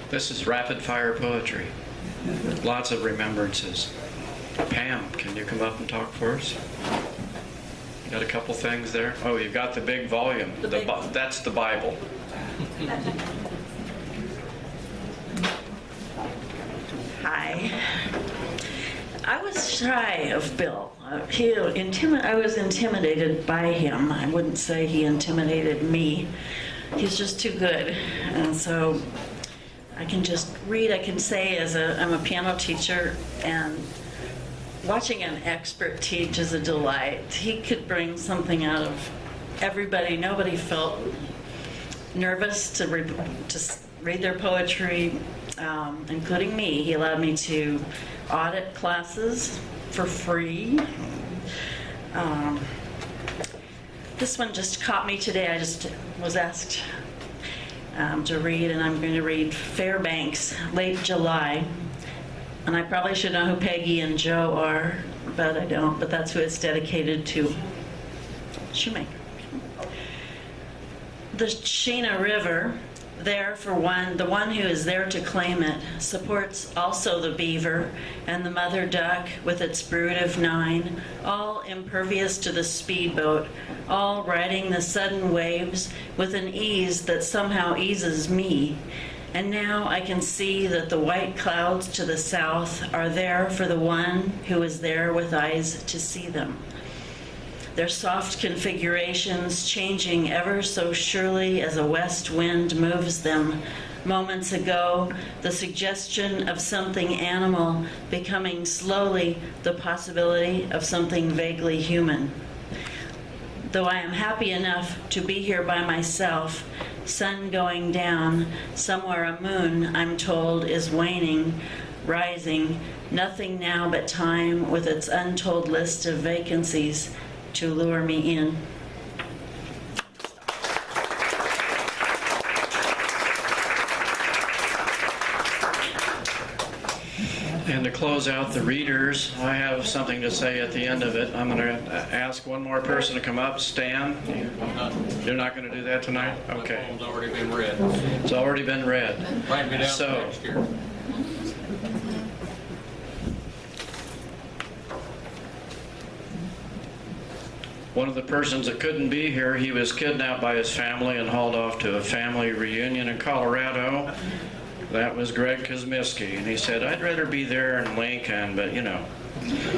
This is rapid fire poetry. Lots of remembrances. Pam, can you come up and talk for us? You got a couple things there? Oh, you've got the big volume. That's the Bible. Hi. I was shy of Bill. I was intimidated by him. I wouldn't say he intimidated me. He's just too good. And so I can just read. I can say I'm a piano teacher, and watching an expert teach is a delight. He could bring something out of everybody. Nobody felt nervous to read their poetry, including me. He allowed me to audit classes for free. This one just caught me today. I just was asked to read, and I'm going to read Fairbanks, Late July. And I probably should know who Peggy and Joe are, but I don't. But that's who it's dedicated to. Shoemaker. The Sheena River, there for one, the one who is there to claim it, supports also the beaver and the mother duck with its brood of 9, all impervious to the speedboat, all riding the sudden waves with an ease that somehow eases me. And now I can see that the white clouds to the south are there for the one who is there with eyes to see them. Their soft configurations changing ever so surely as a west wind moves them. Moments ago, the suggestion of something animal becoming slowly the possibility of something vaguely human. Though I am happy enough to be here by myself, sun going down, somewhere a moon, I'm told, is waning, rising, nothing now but time with its untold list of vacancies to lure me in. And to close out the readers, I have something to say at the end of it. I'm going to ask one more person to come up. Stan, you're not going to do that tonight? Okay. The poem's already been read. It's already been read. Write me down So, for next year. one of the persons that couldn't be here, he was kidnapped by his family and hauled off to a family reunion in Colorado. That was Greg Kosmicki, and he said, I'd rather be there in Lincoln, but you know,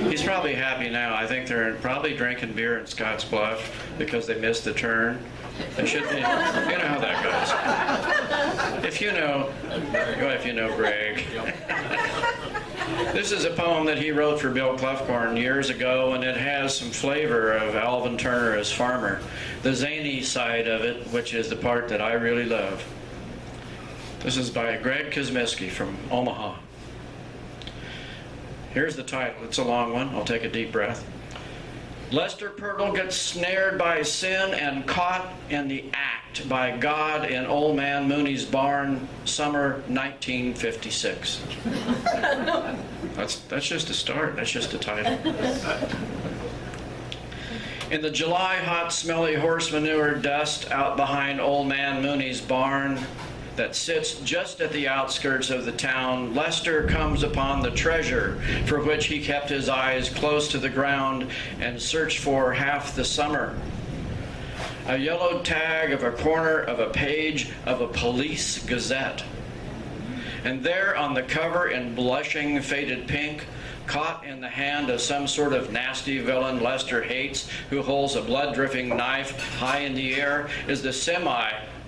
he's probably happy now. I think they're probably drinking beer in Scottsbluff because they missed the turn. They should be, you know how that goes. If you know, go if you know Greg. This is a poem that he wrote for Bill Clefcorn years ago, and it has some flavor of Alvin Turner as Farmer. The zany side of it, which is the part that I really love. This is by Greg Kosmicki from Omaha. Here's the title. It's a long one. I'll take a deep breath. Lester Purtle gets snared by sin and caught in the act by God in Old Man Mooney's barn, summer 1956. That's just a start. That's just a title. In the July hot, smelly horse manure dust out behind Old Man Mooney's barn that sits just at the outskirts of the town, Lester comes upon the treasure for which he kept his eyes close to the ground and searched for half the summer. A yellowed tag of a corner of a page of a police gazette. And there on the cover in blushing faded pink, caught in the hand of some sort of nasty villain Lester hates who holds a blood-dripping knife high in the air, is the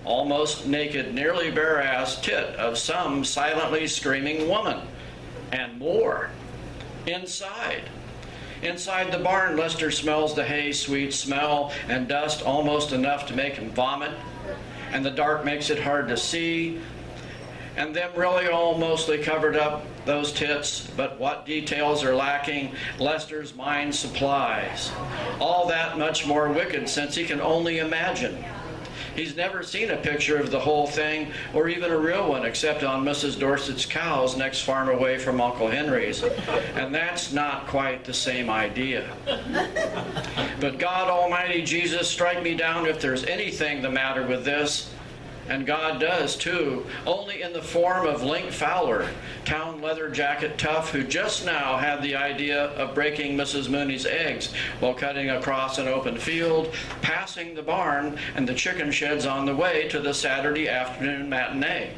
almost naked, nearly bare-ass tit of some silently screaming woman. And more. Inside the barn, Lester smells the hay, sweet smell, and dust almost enough to make him vomit. And the dark makes it hard to see. And them really all mostly covered up, those tits, but what details are lacking, Lester's mind supplies. All that much more wicked since he can only imagine. He's never seen a picture of the whole thing, or even a real one, except on Mrs. Dorset's cows next farm away from Uncle Henry's. And that's not quite the same idea. But God Almighty Jesus, strike me down if there's anything the matter with this. And God does too, only in the form of Link Fowler, town leather jacket tough, who just now had the idea of breaking Mrs. Mooney's eggs while cutting across an open field, passing the barn and the chicken sheds on the way to the Saturday afternoon matinee.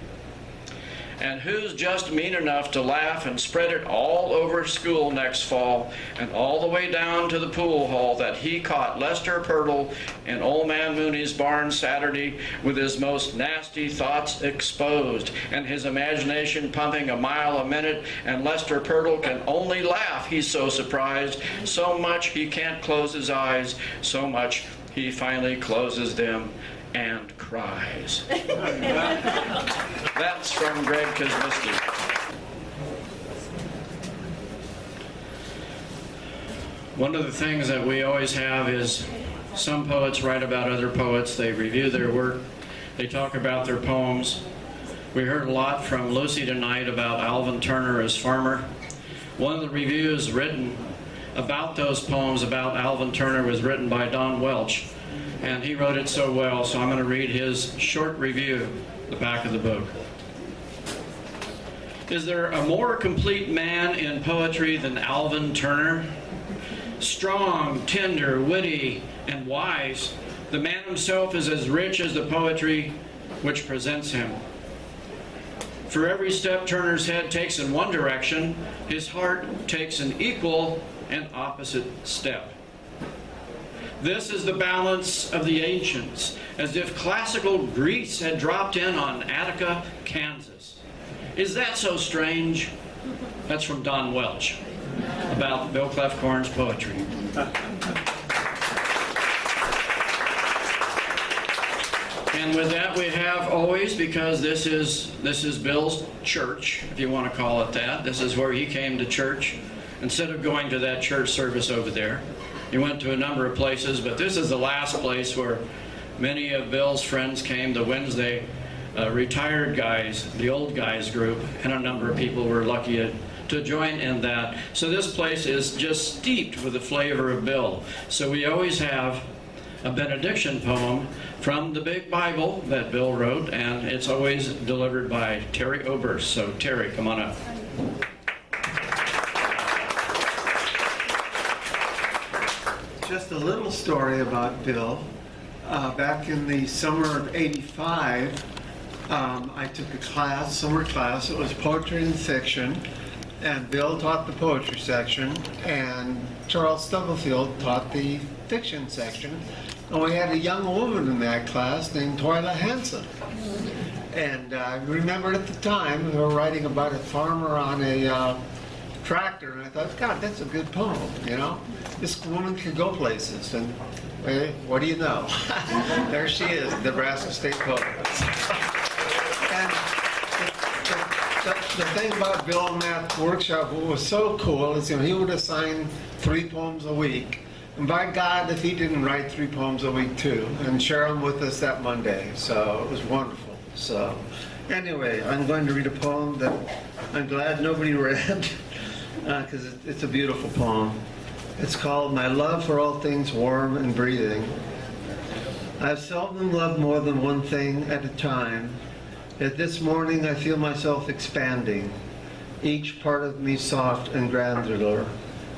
And who's just mean enough to laugh and spread it all over school next fall and all the way down to the pool hall that he caught Lester Purtle in Old Man Mooney's barn Saturday with his most nasty thoughts exposed and his imagination pumping a mile a minute, and Lester Purtle can only laugh, he's so surprised, so much he can't close his eyes, so much he finally closes them and cries. That's from Greg Kosmicki. One of the things that we always have is some poets write about other poets. They review their work. They talk about their poems. We heard a lot from Lucy tonight about Alvin Turner as farmer. One of the reviews written about those poems about Alvin Turner was written by Don Welch. And he wrote it so well, so I'm going to read his short review, the back of the book. Is there a more complete man in poetry than Alvin Turner? Strong, tender, witty, and wise, the man himself is as rich as the poetry which presents him. For every step Turner's head takes in one direction, his heart takes an equal and opposite step. This is the balance of the ancients, as if classical Greece had dropped in on Attica, Kansas. Is that so strange? That's from Don Welch, about Bill Clefcorn's poetry. And with that we have always, because this is Bill's church, if you want to call it that. This is where he came to church, instead of going to that church service over there. He went to a number of places, but this is the last place where many of Bill's friends came, the Wednesday retired guys, the old guys group, and a number of people were lucky to join in that. So this place is just steeped with the flavor of Bill. So we always have a benediction poem from the big Bible that Bill wrote, and it's always delivered by Terrance Oberst. So Terry, come on up. Just a little story about Bill. Back in the summer of '85, I took a class, summer class. It was poetry and fiction, and Bill taught the poetry section, and Charles Stubblefield taught the fiction section. And we had a young woman in that class named Twyla Hansen. And I remembered at the time we were writing about a farmer on a tractor, and I thought, God, that's a good poem, you know? This woman could go places, and hey, what do you know? There she is, Nebraska State Poet. And the thing about Bill in that workshop, what was so cool is, you know, he would assign 3 poems a week. And by God, if he didn't write 3 poems a week too, and share them with us that Monday. So it was wonderful. So anyway, I'm going to read a poem that I'm glad nobody read, because it's a beautiful poem. It's called My Love for All Things Warm and Breathing. I've seldom loved more than one thing at a time, yet this morning I feel myself expanding, each part of me soft and granular,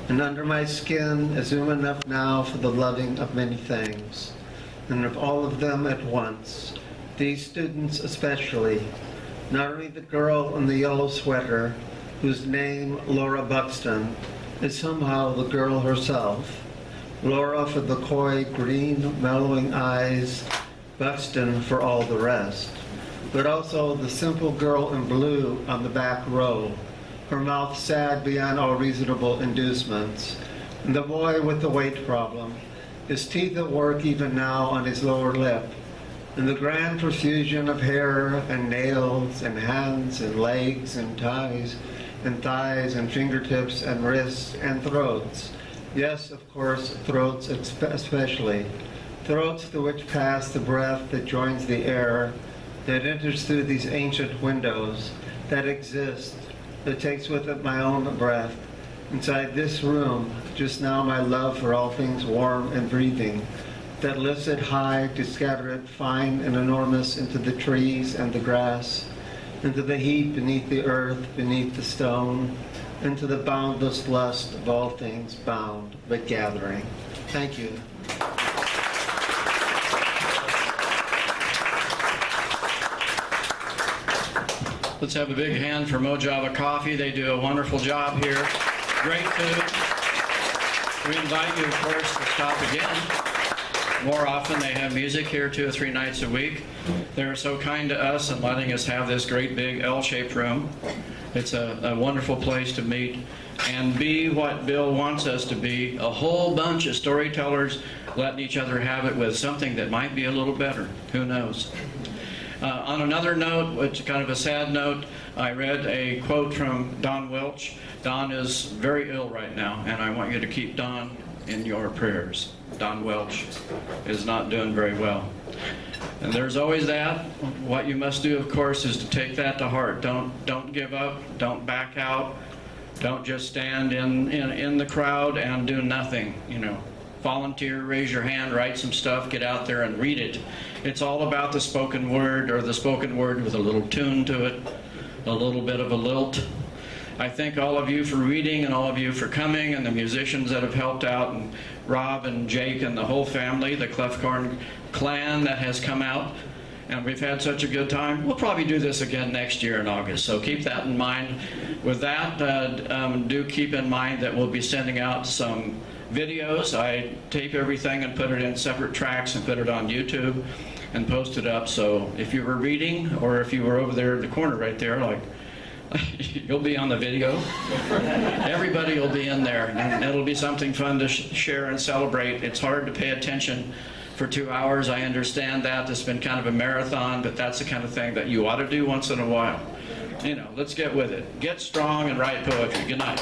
and under my skin is room enough now for the loving of many things, and of all of them at once, these students especially, not only the girl in the yellow sweater, whose name, Laura Buxton, is somehow the girl herself. Laura for the coy, green, mellowing eyes, Buxton for all the rest. But also the simple girl in blue on the back row, her mouth sad beyond all reasonable inducements, and the boy with the weight problem, his teeth at work even now on his lower lip, and the grand profusion of hair and nails and hands and legs and ties and thighs and fingertips and wrists and throats. Yes, of course, throats especially. Throats through which pass the breath that joins the air, that enters through these ancient windows, that exists, that takes with it my own breath. Inside this room, just now my love for all things warm and breathing, that lifts it high to scatter it fine and enormous into the trees and the grass, into the heap beneath the earth, beneath the stone, into the boundless lust of all things bound but gathering. Thank you. Let's have a big hand for Mojava Coffee. They do a wonderful job here. Great food. We invite you, of course, to stop again. More often, they have music here 2 or 3 nights a week. They're so kind to us and letting us have this great big L-shaped room. It's a wonderful place to meet and be what Bill wants us to be, a whole bunch of storytellers letting each other have it with something that might be a little better. Who knows? On another note, which is kind of a sad note, I read a quote from Don Welch. Don is very ill right now, and I want you to keep Don in your prayers. Don Welch is not doing very well. And there's always that. What you must do, of course, is to take that to heart. Don't give up. Don't back out. Don't just stand in the crowd and do nothing. You know, volunteer, raise your hand, write some stuff, get out there and read it. It's all about the spoken word, or the spoken word with a little tune to it, a little bit of a lilt. I thank all of you for reading and all of you for coming, and the musicians that have helped out, and Rob and Jake and the whole family, the Clefcorn clan that has come out. And we've had such a good time. We'll probably do this again next year in August, so keep that in mind. With that, do keep in mind that we'll be sending out some videos. I tape everything and put it in separate tracks and put it on YouTube and post it up. So if you were reading, or if you were over there in the corner right there, like, you'll be on the video. Everybody will be in there, and it'll be something fun to share and celebrate. It's hard to pay attention for 2 hours. I understand that. It's been kind of a marathon, but that's the kind of thing that you ought to do once in a while. You know, let's get with it. Get strong and write poetry. Good night.